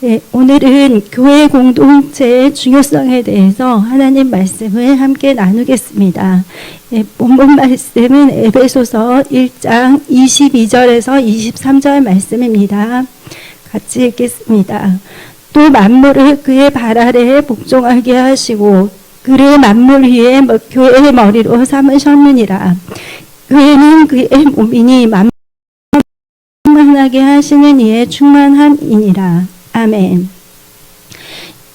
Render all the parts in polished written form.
네, 오늘은 교회 공동체의 중요성에 대해서 하나님 말씀을 함께 나누겠습니다. 네, 본문 말씀은 에베소서 1장 22절에서 23절 말씀입니다. 같이 읽겠습니다. 또 만물을 그의 발 아래에 복종하게 하시고 그를 만물 위에 교회의 머리로 삼으셨느니라. 교회는 그의 몸이니 만물을 충만하게 하시는 이의 충만함이니라. 아멘.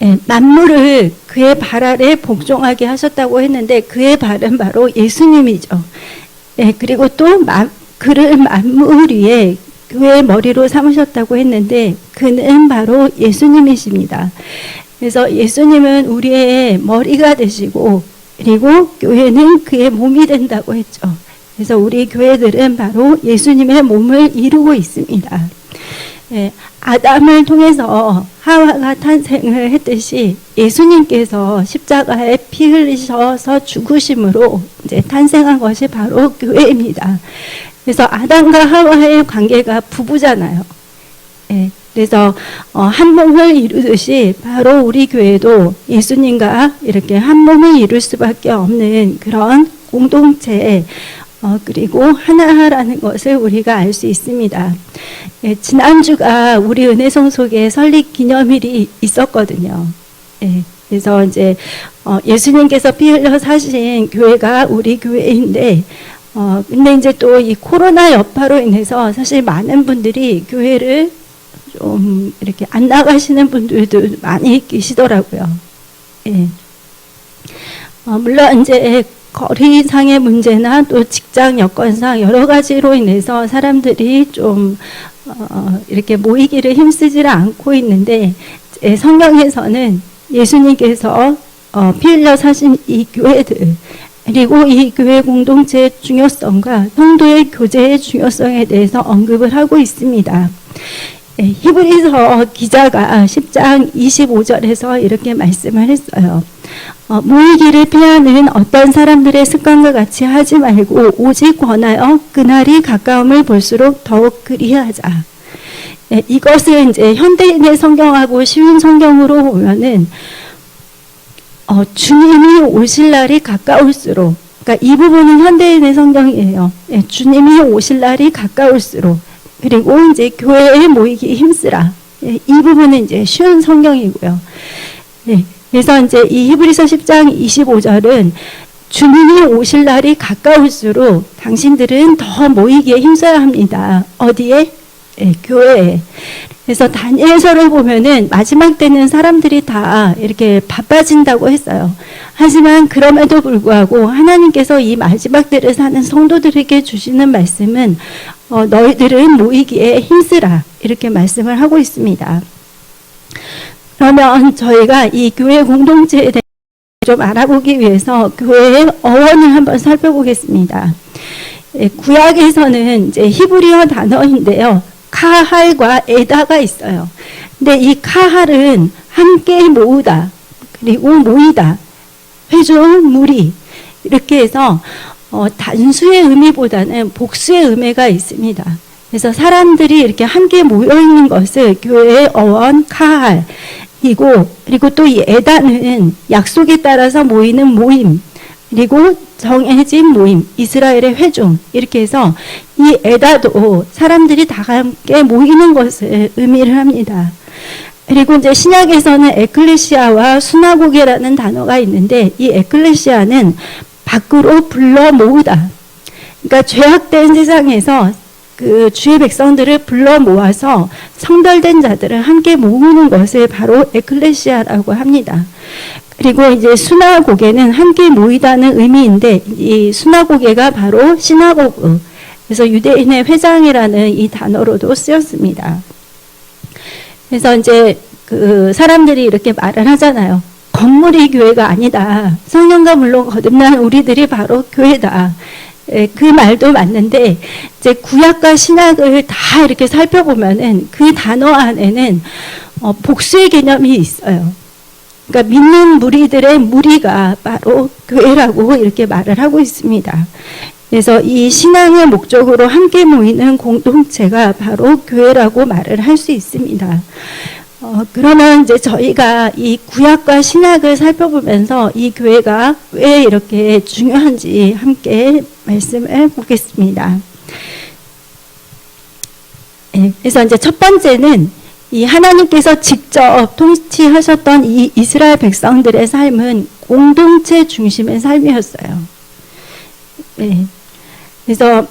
예, 만물을 그의 발 아래 복종하게 하셨다고 했는데 그의 발은 바로 예수님이죠. 예, 그리고 또 그를 만물 위에 교회의 머리로 삼으셨다고 했는데 그는 바로 예수님이십니다. 그래서 예수님은 우리의 머리가 되시고 그리고 교회는 그의 몸이 된다고 했죠. 그래서 우리 교회들은 바로 예수님의 몸을 이루고 있습니다. 예, 아담을 통해서 하와가 탄생을 했듯이 예수님께서 십자가에 피 흘리셔서 죽으심으로 이제 탄생한 것이 바로 교회입니다. 그래서 아담과 하와의 관계가 부부잖아요. 예, 그래서 한 몸을 이루듯이 바로 우리 교회도 예수님과 이렇게 한 몸을 이룰 수밖에 없는 그런 공동체 그리고 하나라는 것을 우리가 알 수 있습니다. 예, 지난주가 우리 은혜성 속에 설립 기념일이 있었거든요. 예, 그래서 이제 예수님께서 피 흘려 사신 교회가 우리 교회인데 근데 이제 또 이 코로나 여파로 인해서 사실 많은 분들이 교회를 좀 이렇게 안 나가시는 분들도 많이 계시더라고요. 예. 물론 이제 거리상의 문제나 또 직장 여건상 여러 가지로 인해서 사람들이 좀 이렇게 모이기를 힘쓰지를 않고 있는데 성경에서는 예수님께서 피 흘려 사신 이 교회들 그리고 이 교회 공동체의 중요성과 성도의 교제의 중요성에 대해서 언급을 하고 있습니다. 히브리서 기자가 10장 25절에서 이렇게 말씀을 했어요. 모이기를 피하는 어떤 사람들의 습관과 같이 하지 말고 오직 권하여 그날이 가까움을 볼수록 더욱 그리하자. 이것을 이제 현대인의 성경하고 쉬운 성경으로 보면은 주님이 오실 날이 가까울수록, 그러니까 이 부분은 현대인의 성경이에요. 주님이 오실 날이 가까울수록, 그리고 이제 교회에 모이기 힘쓰라. 이 부분은 이제 쉬운 성경이고요. 그래서 이제 이 히브리서 10장 25절은 주님이 오실 날이 가까울수록 당신들은 더 모이기에 힘써야 합니다. 어디에? 교회에. 그래서 다니엘서를 보면은 마지막 때는 사람들이 다 이렇게 바빠진다고 했어요. 하지만 그럼에도 불구하고 하나님께서 이 마지막 때를 사는 성도들에게 주시는 말씀은 너희들은 모이기에 힘쓰라 이렇게 말씀을 하고 있습니다. 그러면 저희가 이 교회 공동체에 대해서 좀 알아보기 위해서 교회의 어원을 한번 살펴보겠습니다. 구약에서는 이제 히브리어 단어인데요. 카할과 에다가 있어요. 근데 이 카할은 함께 모으다, 그리고 모이다, 회중, 무리 이렇게 해서 단수의 의미보다는 복수의 의미가 있습니다. 그래서 사람들이 이렇게 함께 모여 있는 것을 교회의 어원 카할 그리고 또 이 에다는 약속에 따라서 모이는 모임 그리고 정해진 모임, 이스라엘의 회중 이렇게 해서 이 에다도 사람들이 다 함께 모이는 것을 의미를 합니다. 그리고 이제 신약에서는 에클레시아와 수나고게라는 단어가 있는데 이 에클레시아는 밖으로 불러 모으다. 그러니까 죄악된 세상에서 그 주의 백성들을 불러 모아서 성별된 자들을 함께 모으는 것을 바로 에클레시아라고 합니다. 그리고 이제 수나고게는 함께 모이다는 의미인데 이 수나고게가 바로 시나고그, 그래서 유대인의 회장이라는 이 단어로도 쓰였습니다. 그래서 이제 그 사람들이 이렇게 말을 하잖아요. 건물이 교회가 아니다. 성령과 물로 거듭난 우리들이 바로 교회다. 그 말도 맞는데 이제 구약과 신약을 다 이렇게 살펴보면은 그 단어 안에는 복수의 개념이 있어요. 그러니까 믿는 무리들의 무리가 바로 교회라고 이렇게 말을 하고 있습니다. 그래서 이 신앙의 목적으로 함께 모이는 공동체가 바로 교회라고 말을 할 수 있습니다. 그러면 이제 저희가 이 구약과 신약을 살펴보면서 이 교회가 왜 이렇게 중요한지 함께 말씀을 보겠습니다. 그래서 이제 첫 번째는 이 하나님께서 직접 통치하셨던 이 이스라엘 백성들의 삶은 공동체 중심의 삶이었어요. 그래서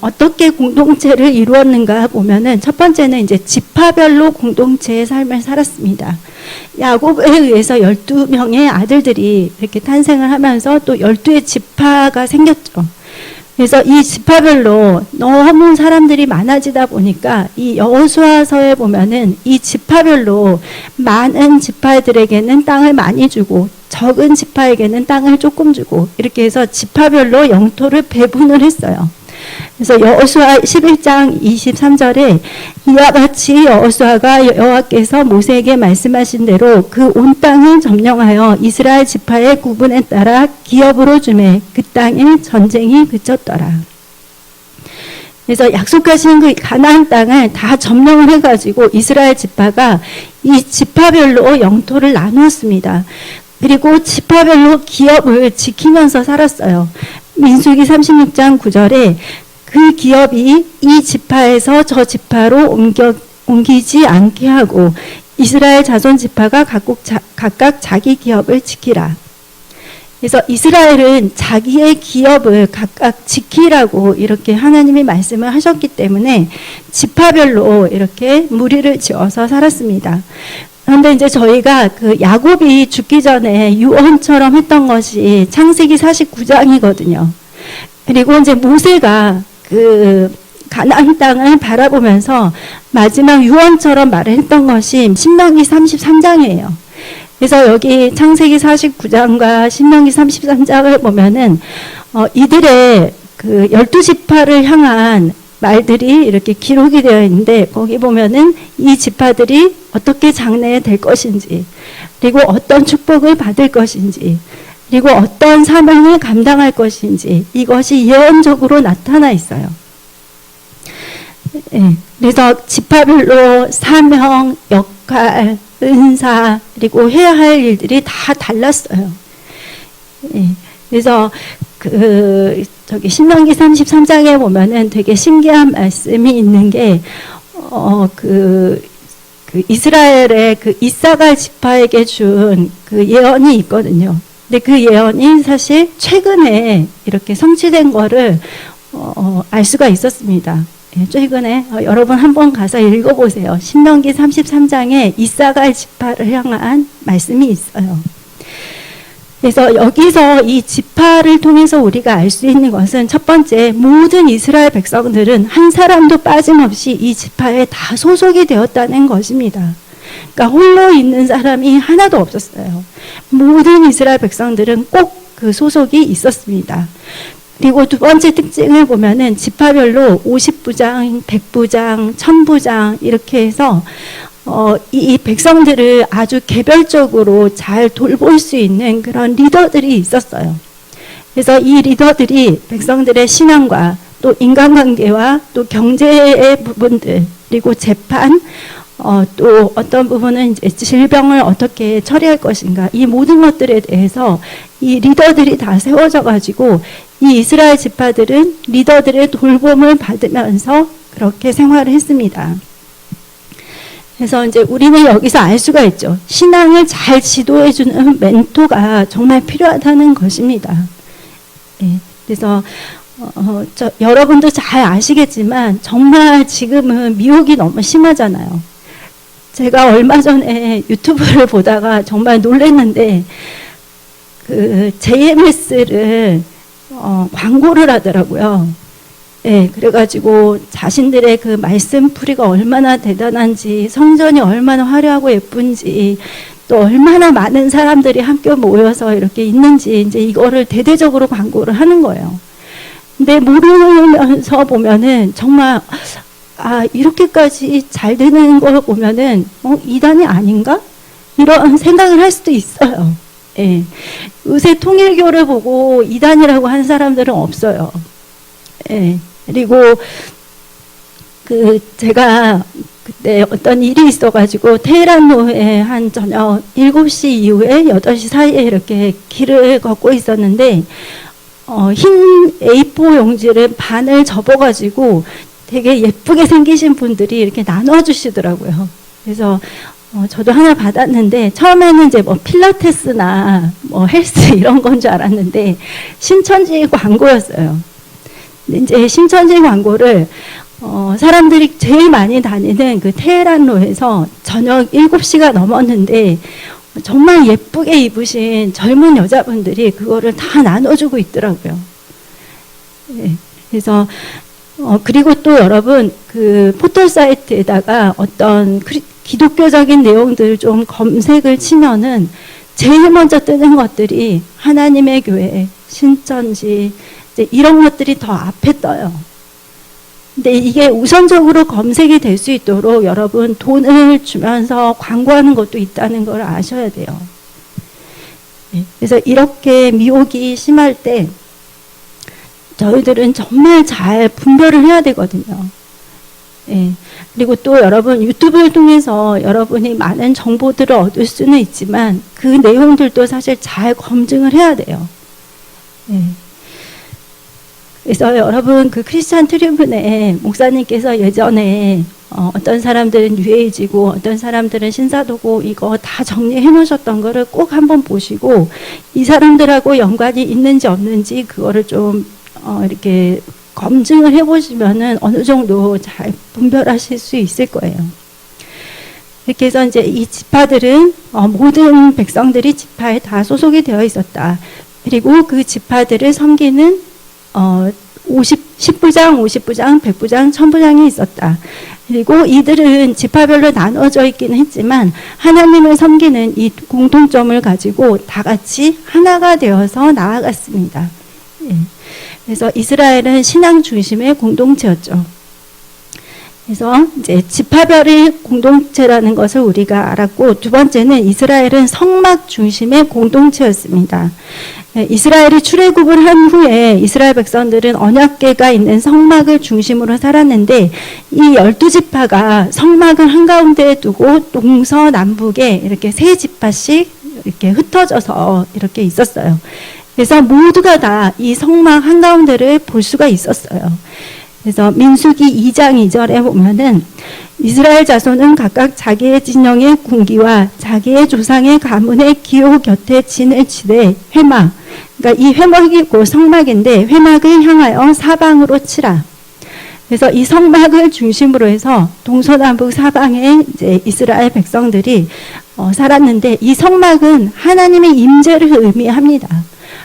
어떻게 공동체를 이루었는가 보면은 첫 번째는 이제 지파별로 공동체의 삶을 살았습니다. 야곱에 의해서 12명의 아들들이 이렇게 탄생을 하면서 또 12의 지파가 생겼죠. 그래서 이 지파별로 너무 사람들이 많아지다 보니까 이 여호수아서에 보면은 이 지파별로 많은 지파들에게는 땅을 많이 주고 적은 지파에게는 땅을 조금 주고 이렇게 해서 지파별로 영토를 배분을 했어요. 그래서 여호수아 11장 23절에 이와 같이 여호수아가 여호와께서 모세에게 말씀하신 대로 그 온 땅을 점령하여 이스라엘 지파의 구분에 따라 기업으로 주매 그 땅에 전쟁이 그쳤더라. 그래서 약속하신 그 가나안 땅을 다 점령을 해가지고 이스라엘 지파가 이 지파별로 영토를 나누었습니다. 그리고 지파별로 기업을 지키면서 살았어요. 민수기 36장 9절에 그 기업이 이 지파에서 저 지파로 옮기지 않게 하고 이스라엘 자손 지파가 각각 자기 기업을 지키라. 그래서 이스라엘은 자기의 기업을 각각 지키라고 이렇게 하나님이 말씀을 하셨기 때문에 지파별로 이렇게 무리를 지어서 살았습니다. 그런데 이제 저희가 그 야곱이 죽기 전에 유언처럼 했던 것이 창세기 49장이거든요. 그리고 이제 모세가 그 가나안 땅을 바라보면서 마지막 유언처럼 말을 했던 것이 신명기 33장이에요. 그래서 여기 창세기 49장과 신명기 33장을 보면은 이들의 그 12지파를 향한 말들이 이렇게 기록이 되어 있는데 거기 보면은 이 지파들이 어떻게 장래될 것인지 그리고 어떤 축복을 받을 것인지 그리고 어떤 사명을 감당할 것인지 이것이 예언적으로 나타나 있어요. 그래서 지파별로 사명, 역할, 은사 그리고 해야 할 일들이 다 달랐어요. 그래서 저기 신명기 33장에 보면은 되게 신기한 말씀이 있는 게 그 이스라엘의 그 이사갈 지파에게 준 그 예언이 있거든요. 근데 그 예언이 사실 최근에 이렇게 성취된 거를 알 수가 있었습니다. 최근에 여러분 한번 가서 읽어보세요. 신명기 33장에 이사갈 지파를 향한 말씀이 있어요. 그래서 여기서 이 지파를 통해서 우리가 알 수 있는 것은 첫 번째, 모든 이스라엘 백성들은 한 사람도 빠짐없이 이 지파에 다 소속이 되었다는 것입니다. 그러니까 홀로 있는 사람이 하나도 없었어요. 모든 이스라엘 백성들은 꼭 그 소속이 있었습니다. 그리고 두 번째 특징을 보면은 지파별로 50부장, 100부장, 1000부장 이렇게 해서 이 백성들을 아주 개별적으로 잘 돌볼 수 있는 그런 리더들이 있었어요. 그래서 이 리더들이 백성들의 신앙과 또 인간관계와 또 경제의 부분들 그리고 재판 또 어떤 부분은 이제 질병을 어떻게 처리할 것인가 이 모든 것들에 대해서 이 리더들이 다 세워져 가지고 이 이스라엘 지파들은 리더들의 돌봄을 받으면서 그렇게 생활을 했습니다. 그래서 이제 우리는 여기서 알 수가 있죠. 신앙을 잘 지도해주는 멘토가 정말 필요하다는 것입니다. 그래서 여러분도 잘 아시겠지만 정말 지금은 미혹이 너무 심하잖아요. 제가 얼마 전에 유튜브를 보다가 정말 놀랐는데 그 JMS를 광고를 하더라고요. 그래가지고 자신들의 그 말씀풀이가 얼마나 대단한지 성전이 얼마나 화려하고 예쁜지 또 얼마나 많은 사람들이 함께 모여서 이렇게 있는지 이제 이거를 대대적으로 광고를 하는 거예요. 근데 모르면서 보면은 정말 이렇게까지 잘 되는 걸 보면은 이단이 아닌가? 이런 생각을 할 수도 있어요. 요새 통일교를 보고 이단이라고 한 사람들은 없어요. 그리고 제가 그때 어떤 일이 있어가지고 테헤란로에 한 저녁 7시 이후에 8시 사이에 이렇게 길을 걷고 있었는데, 흰 A4 용지를 반을 접어가지고 되게 예쁘게 생기신 분들이 이렇게 나눠주시더라고요. 그래서 저도 하나 받았는데, 처음에는 이제 뭐 필라테스나 뭐 헬스 이런 건 줄 알았는데 신천지 광고였어요. 근데 이제 신천지 광고를 사람들이 제일 많이 다니는 그 테헤란로에서 저녁 7시가 넘었는데 정말 예쁘게 입으신 젊은 여자분들이 그거를 다 나눠주고 있더라고요. 네, 그래서 그리고 또 여러분 그 포털 사이트에다가 어떤 기독교적인 내용들을 좀 검색을 치면은 제일 먼저 뜨는 것들이 하나님의 교회, 신천지 이제 이런 것들이 더 앞에 떠요. 근데 이게 우선적으로 검색이 될 수 있도록 여러분 돈을 주면서 광고하는 것도 있다는 걸 아셔야 돼요. 그래서 이렇게 미혹이 심할 때 저희들은 정말 잘 분별을 해야 되거든요. 그리고 또 여러분 유튜브를 통해서 여러분이 많은 정보들을 얻을 수는 있지만 그 내용들도 사실 잘 검증을 해야 돼요. 그래서 여러분 그 크리스찬 트리뷴에 목사님께서 예전에 어떤 사람들은 뉴에이지고 어떤 사람들은 신사도고 이거 다 정리해 놓으셨던 거를 꼭 한번 보시고 이 사람들하고 연관이 있는지 없는지 그거를 좀 이렇게 검증을 해보시면은 어느 정도 잘 분별하실 수 있을 거예요. 이렇게 해서 이제 이 지파들은 모든 백성들이 지파에 다 소속이 되어 있었다. 그리고 그 지파들을 섬기는 10부장, 50부장, 100부장, 1000부장이 있었다. 그리고 이들은 지파별로 나눠져 있기는 했지만 하나님을 섬기는 이 공통점을 가지고 다 같이 하나가 되어서 나아갔습니다. 그래서 이스라엘은 신앙 중심의 공동체였죠. 그래서 이제 지파별의 공동체라는 것을 우리가 알았고, 두 번째는 이스라엘은 성막 중심의 공동체였습니다. 이스라엘이 출애굽을 한 후에 이스라엘 백성들은 언약궤가 있는 성막을 중심으로 살았는데 이 12지파가 성막을 한가운데에 두고 동서남북에 이렇게 세 지파씩 이렇게 흩어져서 이렇게 있었어요. 그래서 모두가 다 이 성막 한가운데를 볼 수가 있었어요. 그래서 민수기 2장 2절에 보면은 이스라엘 자손은 각각 자기의 진영의 군기와 자기의 조상의 가문의 기호 곁에 진을 치되 회막, 그러니까 이 회막이 곧 성막인데 회막을 향하여 사방으로 치라. 그래서 이 성막을 중심으로 해서 동서남북 사방에 이제 이스라엘 백성들이 살았는데 이 성막은 하나님의 임재를 의미합니다.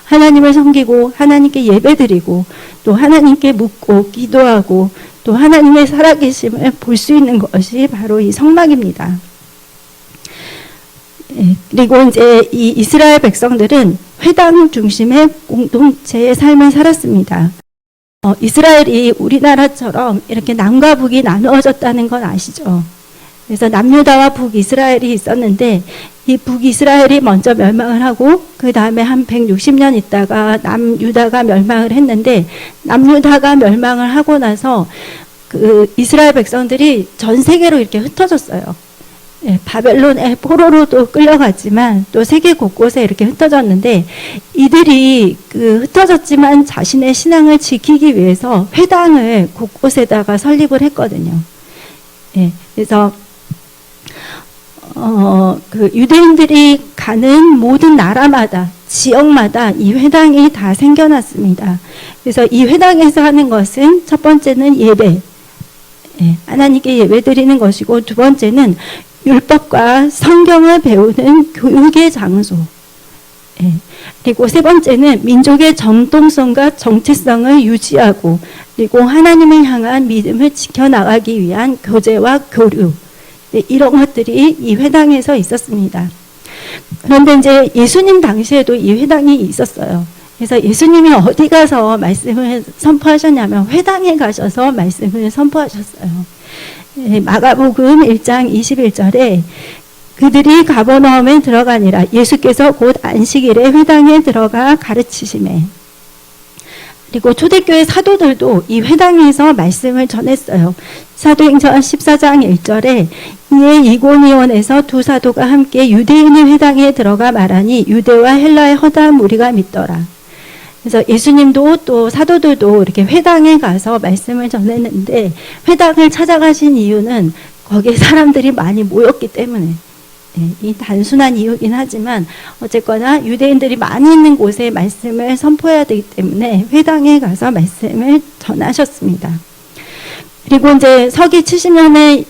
하나님을 섬기고 하나님께 예배드리고 또 하나님께 묻고 기도하고 또 하나님의 살아계심을 볼 수 있는 것이 바로 이 성막입니다. 그리고 이제 이 이스라엘 백성들은 회당 중심의 공동체의 삶을 살았습니다. 이스라엘이 우리나라처럼 이렇게 남과 북이 나누어졌다는 건 아시죠? 그래서 남유다와 북이스라엘이 있었는데 이 북이스라엘이 먼저 멸망을 하고 그 다음에 한 160년 있다가 남유다가 멸망을 했는데 남유다가 멸망을 하고 나서 그 이스라엘 백성들이 전 세계로 이렇게 흩어졌어요. 바벨론의 포로로도 끌려갔지만 또 세계 곳곳에 이렇게 흩어졌는데 이들이 그 흩어졌지만 자신의 신앙을 지키기 위해서 회당을 곳곳에다가 설립을 했거든요. 그래서 그 유대인들이 가는 모든 나라마다 지역마다 이 회당이 다 생겨났습니다. 그래서 이 회당에서 하는 것은 첫 번째는 예배, 하나님께 예배드리는 것이고 두 번째는 율법과 성경을 배우는 교육의 장소, 그리고 세 번째는 민족의 전통성과 정체성을 유지하고 그리고 하나님을 향한 믿음을 지켜나가기 위한 교제와 교류, 이런 것들이 이 회당에서 있었습니다. 그런데 이제 예수님 당시에도 이 회당이 있었어요. 그래서 예수님이 어디 가서 말씀을 선포하셨냐면 회당에 가셔서 말씀을 선포하셨어요. 마가복음 1장 21절에 그들이 가버나움에 들어가니라. 예수께서 곧 안식일에 회당에 들어가 가르치시매. 그리고 초대교회 사도들도 이 회당에서 말씀을 전했어요. 사도행전 14장 1절에 이에 이고니온에서 두 사도가 함께 유대인의 회당에 들어가 말하니 유대와 헬라의 허다한 무리가 믿더라. 그래서 예수님도 또 사도들도 이렇게 회당에 가서 말씀을 전했는데 회당을 찾아가신 이유는 거기에 사람들이 많이 모였기 때문에, 이 단순한 이유긴 하지만 어쨌거나 유대인들이 많이 있는 곳에 말씀을 선포해야 되기 때문에 회당에 가서 말씀을 전하셨습니다. 그리고 이제 서기 70년에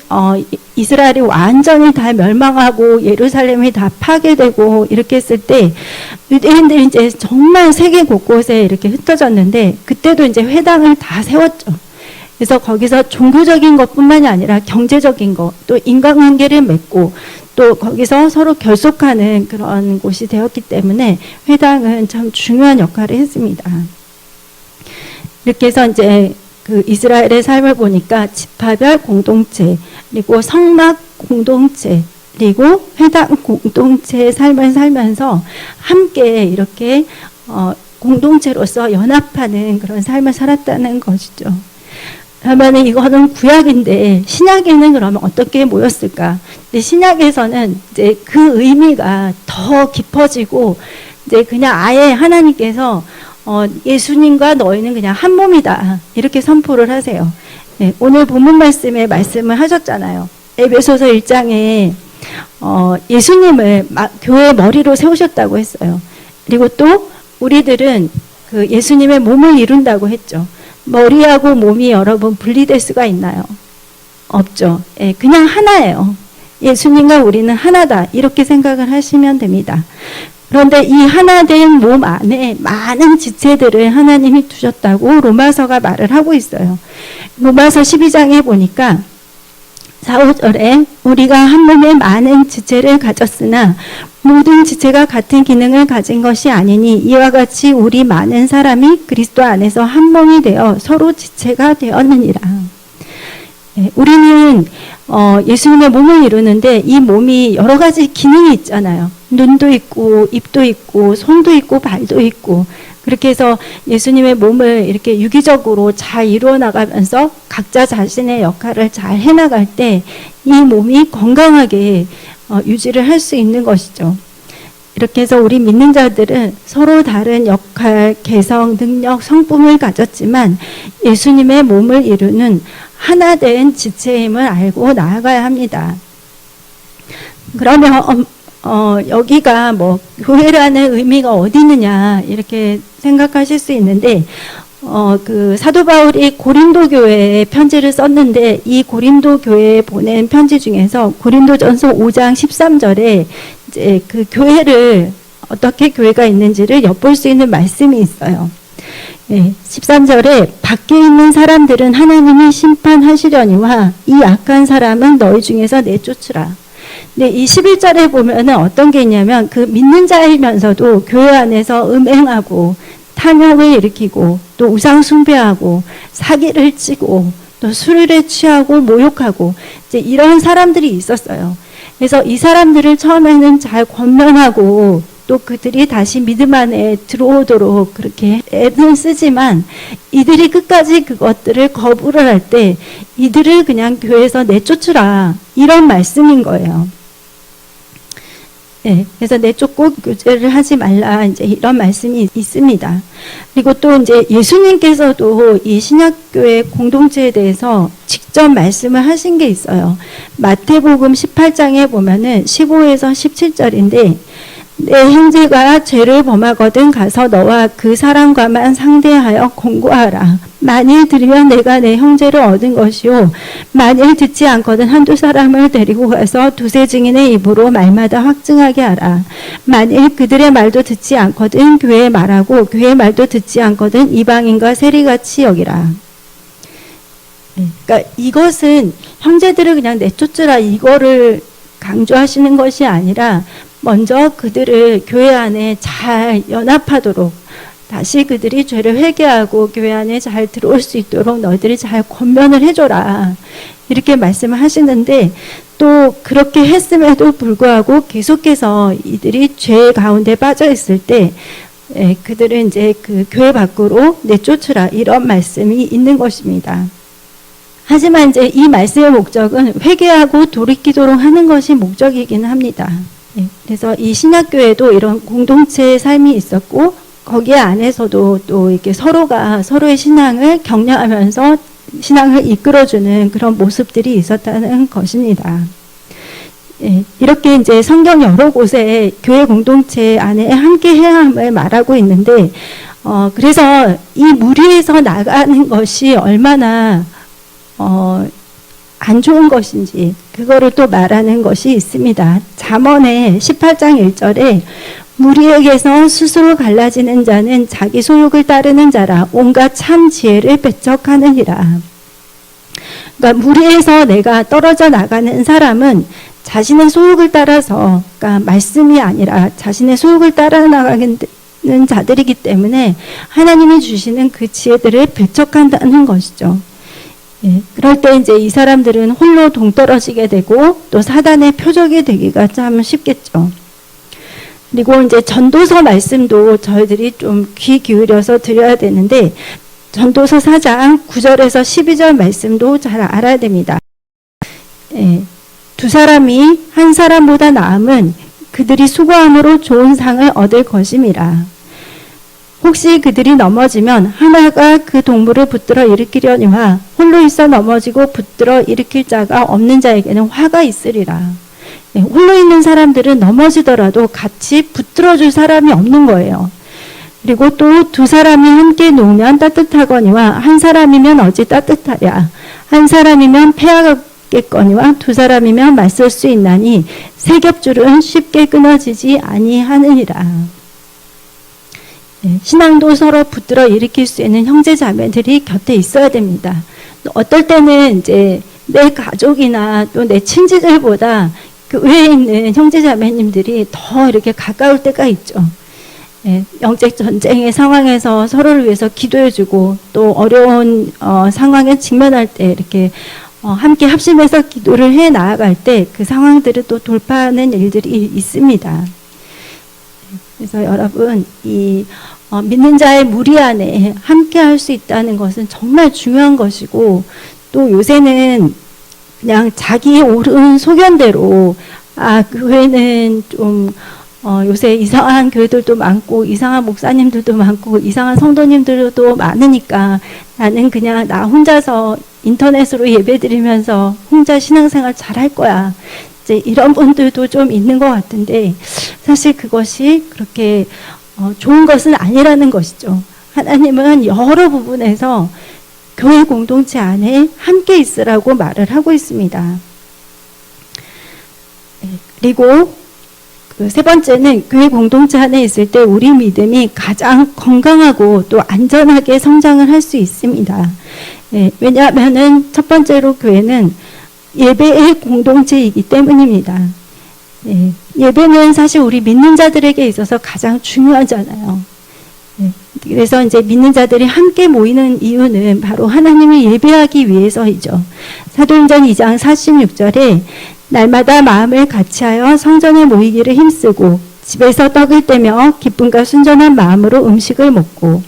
이스라엘이 완전히 다 멸망하고 예루살렘이 다 파괴되고 이렇게 했을 때 유대인들이 이제 정말 세계 곳곳에 이렇게 흩어졌는데 그때도 이제 회당을 다 세웠죠. 그래서 거기서 종교적인 것뿐만이 아니라 경제적인 것, 또 인간관계를 맺고 또 거기서 서로 결속하는 그런 곳이 되었기 때문에 회당은 참 중요한 역할을 했습니다. 이렇게 해서 이제 그 이스라엘의 삶을 보니까 지파별 공동체, 그리고 성막 공동체, 그리고 회당 공동체의 삶을 살면서 함께 이렇게 공동체로서 연합하는 그런 삶을 살았다는 것이죠. 그러면 이거는 구약인데 신약에는 그러면 어떻게 모였을까? 근데 신약에서는 이제 그 의미가 더 깊어지고 이제 그냥 아예 하나님께서 예수님과 너희는 그냥 한 몸이다 이렇게 선포를 하세요. 네, 오늘 본문 말씀에 말씀을 하셨잖아요. 에베소서 1장에 예수님을 교회의 머리로 세우셨다고 했어요. 그리고 또 우리들은 그 예수님의 몸을 이룬다고 했죠. 머리하고 몸이 여러분 분리될 수가 있나요? 없죠. 예, 그냥 하나예요. 예수님과 우리는 하나다 이렇게 생각을 하시면 됩니다. 그런데 이 하나된 몸 안에 많은 지체들을 하나님이 두셨다고 로마서가 말을 하고 있어요. 로마서 12장에 보니까 4, 5절에 우리가 한 몸에 많은 지체를 가졌으나 모든 지체가 같은 기능을 가진 것이 아니니 이와 같이 우리 많은 사람이 그리스도 안에서 한 몸이 되어 서로 지체가 되었느니라. 우리는 예수님의 몸을 이루는데 이 몸이 여러 가지 기능이 있잖아요. 눈도 있고 입도 있고 손도 있고 발도 있고 그렇게 해서 예수님의 몸을 이렇게 유기적으로 잘 이루어 나가면서 각자 자신의 역할을 잘 해나갈 때 이 몸이 건강하게 유지를 할 수 있는 것이죠. 이렇게 해서 우리 믿는 자들은 서로 다른 역할, 개성, 능력, 성품을 가졌지만 예수님의 몸을 이루는 하나된 지체임을 알고 나아가야 합니다. 그러면 여기가 뭐 교회라는 의미가 어디 있느냐 이렇게 생각하실 수 있는데 그 사도 바울이 고린도 교회에 편지를 썼는데 이 고린도 교회에 보낸 편지 중에서 고린도전서 5장 13절에 이제 그 교회를 어떻게 교회가 있는지를 엿볼 수 있는 말씀이 있어요. 13절에 밖에 있는 사람들은 하나님이 심판하시려니와 이 악한 사람은 너희 중에서 내쫓으라. 근데 이 11절에 보면은 어떤 게 있냐면 그 믿는 자이면서도 교회 안에서 음행하고 탐욕을 일으키고 또 우상 숭배하고 사기를 치고 또 술에 취하고 모욕하고 이제 이런 사람들이 있었어요. 그래서 이 사람들을 처음에는 잘 권면하고 또 그들이 다시 믿음 안에 들어오도록 그렇게 애를 쓰지만 이들이 끝까지 그것들을 거부를 할 때 이들을 그냥 교회에서 내쫓으라 이런 말씀인 거예요. 네, 그래서 내쫓고 교제를 하지 말라 이제 이런 말씀이 있습니다. 그리고 또 이제 예수님께서도 이 신약교회 공동체에 대해서 직접 말씀을 하신 게 있어요. 마태복음 18장에 보면은 15에서 17절인데 내 형제가 죄를 범하거든 가서 너와 그 사람과만 상대하여 공고하라. 만일 들으면 내가 내 형제를 얻은 것이요 만일 듣지 않거든 한두 사람을 데리고 가서 두세 증인의 입으로 말마다 확증하게 하라. 만일 그들의 말도 듣지 않거든 교회의 말하고 교회의 말도 듣지 않거든 이방인과 세리같이 여기라. 그러니까 이것은 형제들을 그냥 내쫓으라 이거를 강조하시는 것이 아니라 먼저 그들을 교회 안에 잘 연합하도록 다시 그들이 죄를 회개하고 교회 안에 잘 들어올 수 있도록 너희들이 잘 권면을 해줘라 이렇게 말씀을 하시는데 또 그렇게 했음에도 불구하고 계속해서 이들이 죄 가운데 빠져 있을 때 그들은 이제 그 교회 밖으로 내쫓으라 이런 말씀이 있는 것입니다. 하지만 이제 이 말씀의 목적은 회개하고 돌이키도록 하는 것이 목적이기는 합니다. 예, 그래서 이 신약교회도 이런 공동체의 삶이 있었고, 거기에 안에서도 또 이렇게 서로가 서로의 신앙을 격려하면서 신앙을 이끌어주는 그런 모습들이 있었다는 것입니다. 예, 이렇게 이제 성경 여러 곳에 교회 공동체 안에 함께 해야 함을 말하고 있는데, 그래서 이 무리에서 나가는 것이 얼마나 안 좋은 것인지 그거를 또 말하는 것이 있습니다. 잠언의 18장 1절에 무리에게서 스스로 갈라지는 자는 자기 소욕을 따르는 자라 온갖 참 지혜를 배척하느니라. 그러니까 무리에서 내가 떨어져 나가는 사람은 자신의 소욕을 따라서, 그러니까 말씀이 아니라 자신의 소욕을 따라 나가는 자들이기 때문에 하나님이 주시는 그 지혜들을 배척한다는 것이죠. 예, 그럴 때 이제 이 사람들은 홀로 동떨어지게 되고 또 사단의 표적이 되기가 참 쉽겠죠. 그리고 이제 전도서 말씀도 저희들이 좀 귀 기울여서 드려야 되는데, 전도서 4장 9절에서 12절 말씀도 잘 알아야 됩니다. 예, 두 사람이 한 사람보다 나음은 그들이 수고함으로 좋은 상을 얻을 것임이라. 혹시 그들이 넘어지면 하나가 그 동물을 붙들어 일으키려니와 홀로 있어 넘어지고 붙들어 일으킬 자가 없는 자에게는 화가 있으리라. 예, 홀로 있는 사람들은 넘어지더라도 같이 붙들어 줄 사람이 없는 거예요. 그리고 또 두 사람이 함께 놓으면 따뜻하거니와 한 사람이면 어찌 따뜻하랴. 한 사람이면 패하겠거니와 두 사람이면 맞설 수 있나니 세 겹줄은 쉽게 끊어지지 아니하느니라. 신앙도 서로 붙들어 일으킬 수 있는 형제 자매들이 곁에 있어야 됩니다. 어떨 때는 이제 내 가족이나 또 내 친지들보다 그 외에 있는 형제 자매님들이 더 이렇게 가까울 때가 있죠. 영적 전쟁의 상황에서 서로를 위해서 기도해주고 또 어려운 상황에 직면할 때 이렇게 함께 합심해서 기도를 해 나아갈 때 그 상황들을 또 돌파하는 일들이 있습니다. 그래서 여러분, 이 믿는 자의 무리 안에 함께 할 수 있다는 것은 정말 중요한 것이고, 또 요새는 그냥 자기 옳은 소견대로 교회는 좀 요새 이상한 교회들도 많고 이상한 목사님들도 많고 이상한 성도님들도 많으니까 나는 그냥 나 혼자서 인터넷으로 예배드리면서 혼자 신앙생활 잘할 거야. 이제 이런 분들도 좀 있는 것 같은데, 사실 그것이 그렇게 좋은 것은 아니라는 것이죠. 하나님은 여러 부분에서 교회 공동체 안에 함께 있으라고 말을 하고 있습니다. 그리고 그 세 번째는 교회 공동체 안에 있을 때 우리 믿음이 가장 건강하고 또 안전하게 성장을 할 수 있습니다. 왜냐하면은 첫 번째로 교회는 예배의 공동체이기 때문입니다. 예배는 사실 우리 믿는 자들에게 있어서 가장 중요하잖아요. 그래서 이제 믿는 자들이 함께 모이는 이유는 바로 하나님을 예배하기 위해서이죠. 사도행전 2장 46절에 날마다 마음을 같이하여 성전에 모이기를 힘쓰고 집에서 떡을 떼며 기쁨과 순전한 마음으로 음식을 먹고,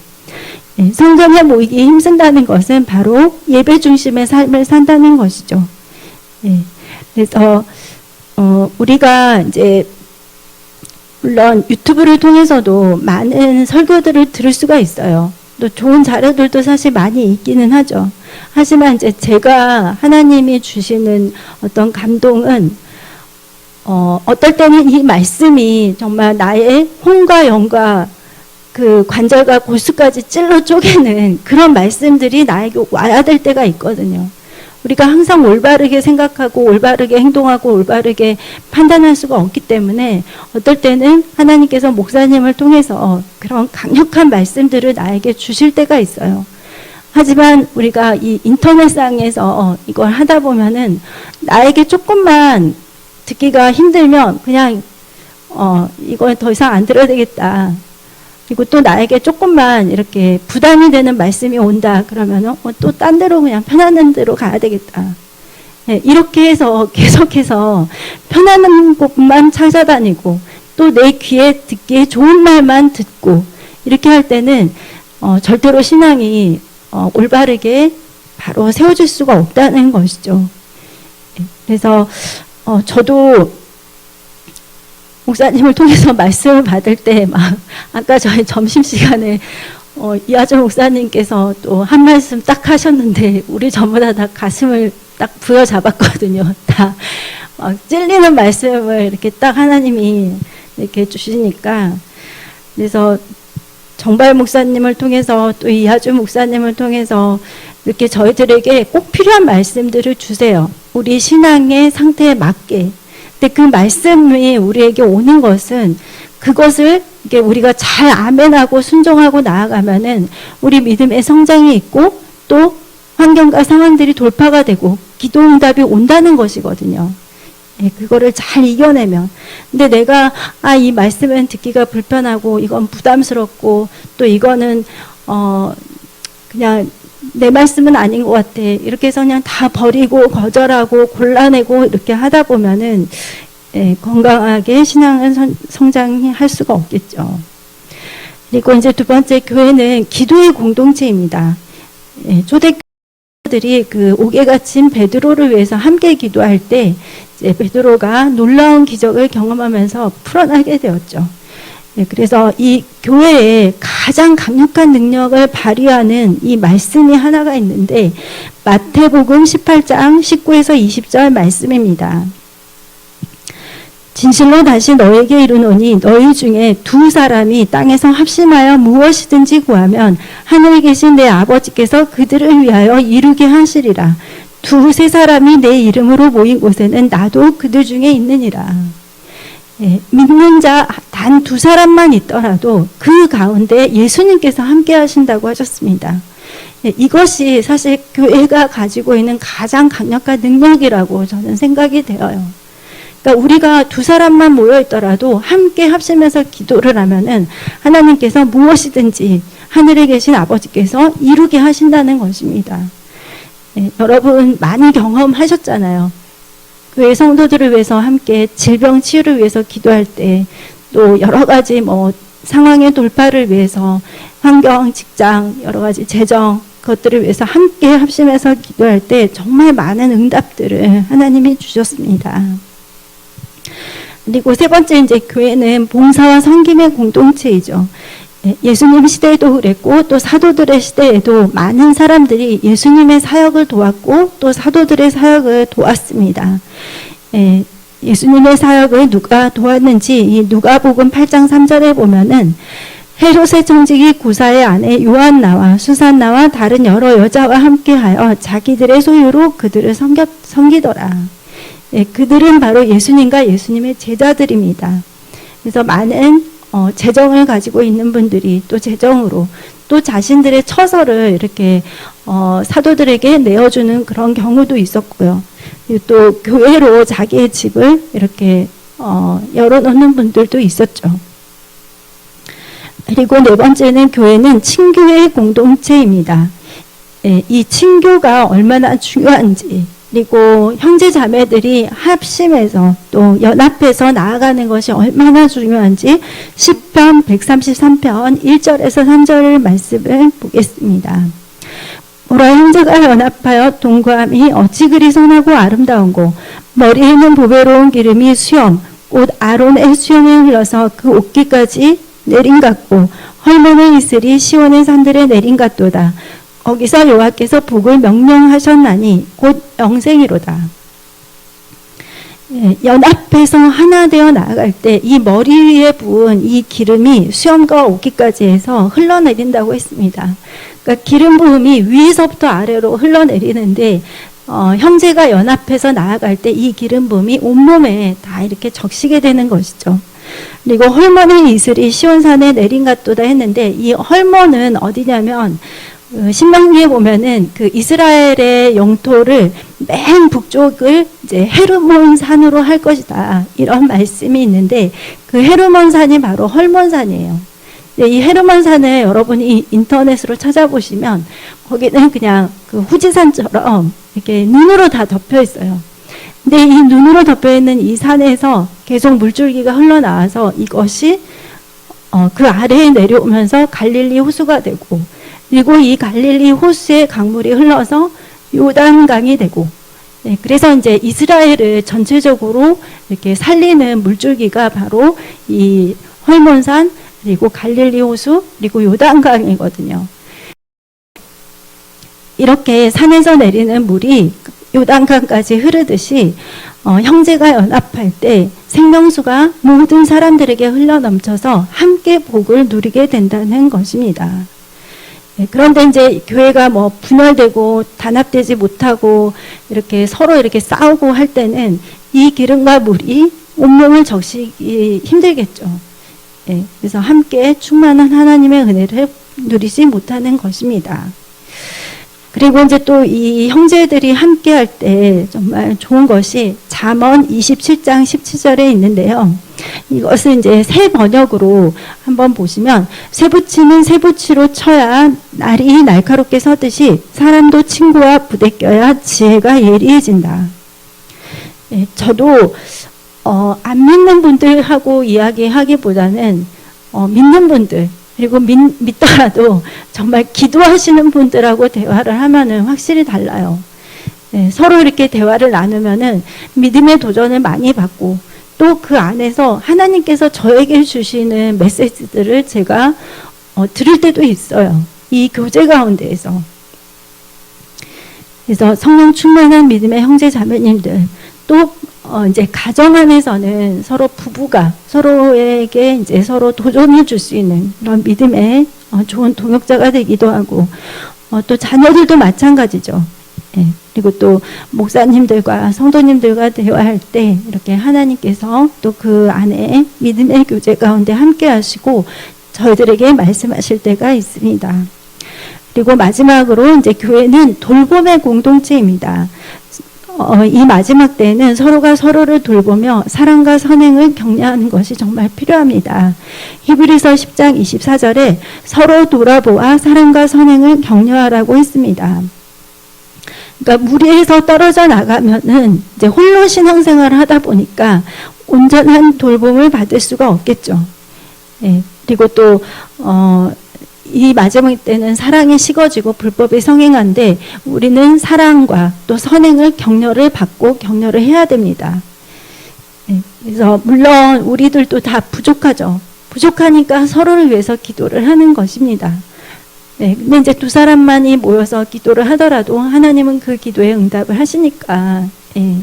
성전에 모이기 힘쓴다는 것은 바로 예배 중심의 삶을 산다는 것이죠. 그래서 우리가 이제 물론 유튜브를 통해서도 많은 설교들을 들을 수가 있어요. 또 좋은 자료들도 사실 많이 있기는 하죠. 하지만 이제 제가 하나님이 주시는 어떤 감동은 어떨 때는 이 말씀이 정말 나의 혼과 영과 그 관절과 골수까지 찔러 쪼개는 그런 말씀들이 나에게 와야 될 때가 있거든요. 우리가 항상 올바르게 생각하고 올바르게 행동하고 올바르게 판단할 수가 없기 때문에 어떨 때는 하나님께서 목사님을 통해서 그런 강력한 말씀들을 나에게 주실 때가 있어요. 하지만 우리가 이 인터넷상에서 이걸 하다 보면은 나에게 조금만 듣기가 힘들면 그냥 이건 더 이상 안 들어야 되겠다. 그리고 또 나에게 조금만 이렇게 부담이 되는 말씀이 온다 그러면은 또 딴 데로 그냥 편안한 데로 가야 되겠다. 이렇게 해서 계속해서 편안한 곳만 찾아다니고 또 내 귀에 듣기에 좋은 말만 듣고 이렇게 할 때는 절대로 신앙이 올바르게 바로 세워질 수가 없다는 것이죠. 그래서 저도 목사님을 통해서 말씀을 받을 때 막 아까 저희 점심시간에 이하정 목사님께서 또 한 말씀 딱 하셨는데 우리 전부 다 가슴을 딱 부여잡았거든요. 다 막 찔리는 말씀을 이렇게 딱 하나님이 이렇게 주시니까, 그래서 정발 목사님을 통해서 또 이하주 목사님을 통해서 이렇게 저희들에게 꼭 필요한 말씀들을 주세요. 우리 신앙의 상태에 맞게. 근데 그 말씀이 우리에게 오는 것은 그것을 이게 우리가 잘 아멘하고 순종하고 나아가면은 우리 믿음의 성장이 있고 또 환경과 상황들이 돌파가 되고 기도 응답이 온다는 것이거든요. 그거를 잘 이겨내면. 근데 내가 이 말씀은 듣기가 불편하고 이건 부담스럽고 또 이거는 그냥 내 말씀은 아닌 것 같아. 이렇게 해서 그냥 다 버리고 거절하고 골라내고 이렇게 하다 보면은 건강하게 신앙은 성장할 수가 없겠죠. 그리고 이제 두 번째, 교회는 기도의 공동체입니다. 초대교회들이 그 옥에 갇힌 베드로를 위해서 함께 기도할 때 이제 베드로가 놀라운 기적을 경험하면서 풀어나게 되었죠. 그래서 이 교회에 가장 강력한 능력을 발휘하는 이 말씀이 하나가 있는데 마태복음 18장 19에서 20절 말씀입니다. 진실로 다시 너에게 이르노니 너희 중에 두 사람이 땅에서 합심하여 무엇이든지 구하면 하늘에 계신 내 아버지께서 그들을 위하여 이루게 하시리라. 두세 사람이 내 이름으로 모인 곳에는 나도 그들 중에 있느니라. 믿는 자 단 두 사람만 있더라도 그 가운데 예수님께서 함께 하신다고 하셨습니다. 이것이 사실 교회가 가지고 있는 가장 강력한 능력이라고 저는 생각이 되어요. 그러니까 우리가 두 사람만 모여 있더라도 함께 합심해서 기도를 하면은 하나님께서 무엇이든지 하늘에 계신 아버지께서 이루게 하신다는 것입니다. 여러분 많이 경험하셨잖아요. 교회 성도들을 위해서 함께 질병 치유를 위해서 기도할 때, 또 여러 가지 상황의 돌파를 위해서 환경, 직장, 여러 가지 재정 그것들을 위해서 함께 합심해서 기도할 때 정말 많은 응답들을 하나님이 주셨습니다. 그리고 세 번째, 이제 교회는 봉사와 섬김의 공동체이죠. 예수님 시대에도 그랬고 또 사도들의 시대에도 많은 사람들이 예수님의 사역을 도왔고 또 사도들의 사역을 도왔습니다. 예수님의 사역을 누가 도왔는지 이 누가복음 8장 3절에 보면은 헤롯의 청지기 구사의 아내 요한나와 수산나와 다른 여러 여자와 함께하여 자기들의 소유로 그들을 섬기더라. 그들은 바로 예수님과 예수님의 제자들입니다. 그래서 많은 재정을 가지고 있는 분들이 또 재정으로 또 자신들의 처서를 이렇게 사도들에게 내어주는 그런 경우도 있었고요. 또 교회로 자기의 집을 이렇게 열어놓는 분들도 있었죠. 그리고 네 번째는 교회는 친교의 공동체입니다. 이 친교가 얼마나 중요한지, 그리고 형제 자매들이 합심해서 또 연합해서 나아가는 것이 얼마나 중요한지 시편 133편 1절에서 3절 말씀을 보겠습니다. 보라, 형제가 연합하여 동거함이 어찌 그리 선하고 아름다운고, 머리에는 보배로운 기름이 수염 곧 아론의 수염에 흘러서 그 옷깃까지 내린 같고, 헐몬의 이슬이 시온의 산들에 내린 같도다. 거기서 여호와께서 복을 명령하셨나니 곧 영생이로다. 연합해서 하나 되어 나아갈 때 이 머리 위에 부은 이 기름이 수염과 옷깃까지 해서 흘러내린다고 했습니다. 그러니까 기름 부음이 위에서부터 아래로 흘러내리는데 형제가 연합해서 나아갈 때 이 기름 부음이 온몸에 다 이렇게 적시게 되는 것이죠. 그리고 헐몬의 이슬이 시온산에 내린 같도다 했는데, 이 헐몬은 어디냐면 신명기에 보면은 그 이스라엘의 영토를 맨 북쪽을 이제 헤르몬 산으로 할 것이다, 이런 말씀이 있는데 그 헤르몬 산이 바로 헐몬산이에요. 이 헤르몬 산을 여러분이 인터넷으로 찾아보시면 거기는 그냥 그 후지산처럼 이렇게 눈으로 다 덮여 있어요. 근데 이 눈으로 덮여 있는 이 산에서 계속 물줄기가 흘러나와서 이것이 그 아래에 내려오면서 갈릴리 호수가 되고, 그리고 이 갈릴리 호수의 강물이 흘러서 요단강이 되고, 네, 그래서 이제 이스라엘을 전체적으로 이렇게 살리는 물줄기가 바로 이 헐몬산, 그리고 갈릴리 호수, 그리고 요단강이거든요. 이렇게 산에서 내리는 물이 요단강까지 흐르듯이 형제가 연합할 때 생명수가 모든 사람들에게 흘러넘쳐서 함께 복을 누리게 된다는 것입니다. 네, 그런데 이제 교회가 뭐 분열되고 단합되지 못하고 이렇게 서로 이렇게 싸우고 할 때는 이 기름과 물이 온몸을 적시기 힘들겠죠. 네, 그래서 함께 충만한 하나님의 은혜를 누리지 못하는 것입니다. 그리고 이제 또 이 형제들이 함께 할 때 정말 좋은 것이 잠언 27장 17절에 있는데요. 이것은 이제 새 번역으로 한번 보시면 쇠붙이는 쇠붙이로 쳐야 날이 날카롭게 서듯이 사람도 친구와 부대껴야 지혜가 예리해진다. 네, 저도 안 믿는 분들하고 이야기하기보다는 믿는 분들 그리고 믿더라도 정말 기도하시는 분들하고 대화를 하면은 확실히 달라요. 네, 서로 이렇게 대화를 나누면은 믿음의 도전을 많이 받고 또 그 안에서 하나님께서 저에게 주시는 메시지들을 제가 들을 때도 있어요. 이 교제 가운데에서. 그래서 성령 충만한 믿음의 형제 자매님들 또 이제 가정 안에서는 서로 부부가 서로에게 이제 서로 도전해 줄 수 있는 그런 믿음의 좋은 동역자가 되기도 하고 또 자녀들도 마찬가지죠. 예, 그리고 또 목사님들과 성도님들과 대화할 때 이렇게 하나님께서 또 그 안에 믿음의 교제 가운데 함께 하시고 저희들에게 말씀하실 때가 있습니다. 그리고 마지막으로 이제 교회는 돌봄의 공동체입니다. 이 마지막 때에는 서로가 서로를 돌보며 사랑과 선행을 격려하는 것이 정말 필요합니다. 히브리서 10장 24절에 서로 돌아보아 사랑과 선행을 격려하라고 했습니다. 그러니까 무리에서 떨어져 나가면은 이제 홀로 신앙생활을 하다 보니까 온전한 돌봄을 받을 수가 없겠죠. 예, 그리고 또 이 마지막 때는 사랑이 식어지고 불법이 성행한데 우리는 사랑과 또 선행을 격려를 받고 격려를 해야 됩니다. 네, 그래서 물론 우리들도 다 부족하죠. 부족하니까 서로를 위해서 기도를 하는 것입니다. 네, 근데 이제 두 사람만이 모여서 기도를 하더라도 하나님은 그 기도에 응답을 하시니까. 네.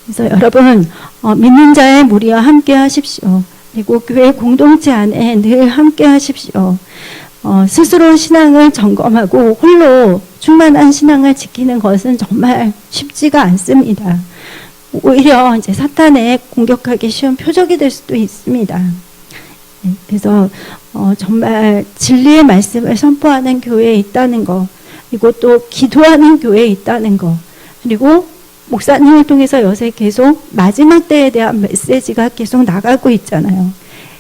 그래서 여러분 믿는 자의 무리와 함께 하십시오. 그리고 교회 공동체 안에 늘 함께 하십시오. 스스로 신앙을 점검하고 홀로 충만한 신앙을 지키는 것은 정말 쉽지가 않습니다. 오히려 이제 사탄에 공격하기 쉬운 표적이 될 수도 있습니다. 그래서 정말 진리의 말씀을 선포하는 교회에 있다는 것, 그리고 또 기도하는 교회에 있다는 것, 그리고 목사님을 통해서 요새 계속 마지막 때에 대한 메시지가 계속 나가고 있잖아요.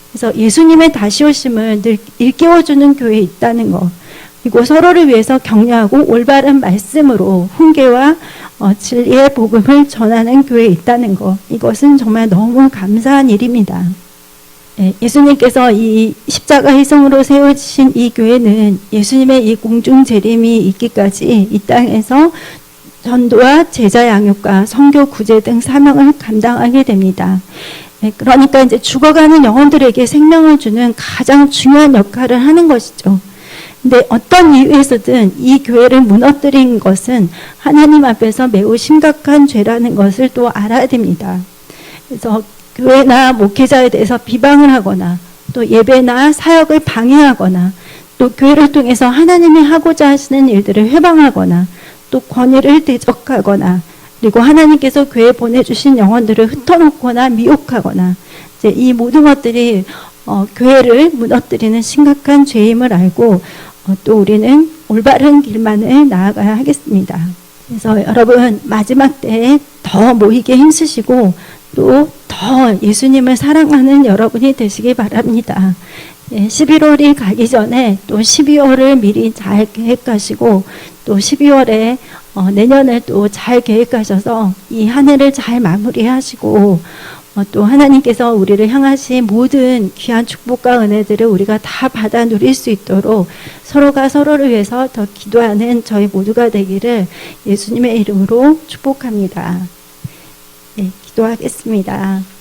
그래서 예수님의 다시 오심을 늘 일깨워주는 교회에 있다는 것, 그리고 서로를 위해서 격려하고 올바른 말씀으로 훈계와 진리의 복음을 전하는 교회에 있다는 것, 이것은 정말 너무 감사한 일입니다. 예수님께서 이 십자가 희생으로 세워지신 이 교회는 예수님의 이 공중 재림이 있기까지 이 땅에서 전도와 제자 양육과 선교 구제 등 사명을 감당하게 됩니다. 그러니까 이제 죽어가는 영혼들에게 생명을 주는 가장 중요한 역할을 하는 것이죠. 근데 어떤 이유에서든 이 교회를 무너뜨린 것은 하나님 앞에서 매우 심각한 죄라는 것을 또 알아야 됩니다. 그래서 교회나 목회자에 대해서 비방을 하거나 또 예배나 사역을 방해하거나 또 교회를 통해서 하나님이 하고자 하시는 일들을 회방하거나 또 권위를 대적하거나 그리고 하나님께서 교회에 보내주신 영혼들을 흩어놓거나 미혹하거나 이제 이 모든 것들이 교회를 무너뜨리는 심각한 죄임을 알고 또 우리는 올바른 길만을 나아가야 하겠습니다. 그래서 여러분 마지막 때에 더 모이게 힘쓰시고 또 더 예수님을 사랑하는 여러분이 되시기 바랍니다. 11월이 가기 전에 또 12월을 미리 잘 계획하시고 또 12월에 내년을 또 잘 계획하셔서 이 한 해를 잘 마무리하시고 또 하나님께서 우리를 향하신 모든 귀한 축복과 은혜들을 우리가 다 받아 누릴 수 있도록 서로가 서로를 위해서 더 기도하는 저희 모두가 되기를 예수님의 이름으로 축복합니다. 네, 기도하겠습니다.